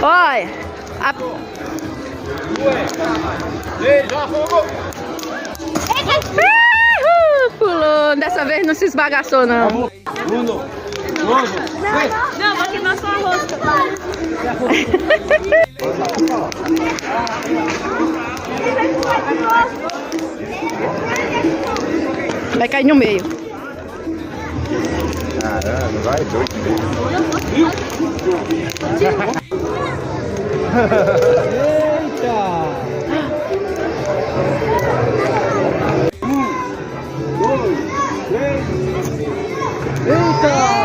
Olha. Pulou. Dessa vez não se esbagaçou, não. Não, vou queimar sua rosca. Vai cair no meio. Caramba, vai doido mesmo. Eita! 1, 2, 3. Eita!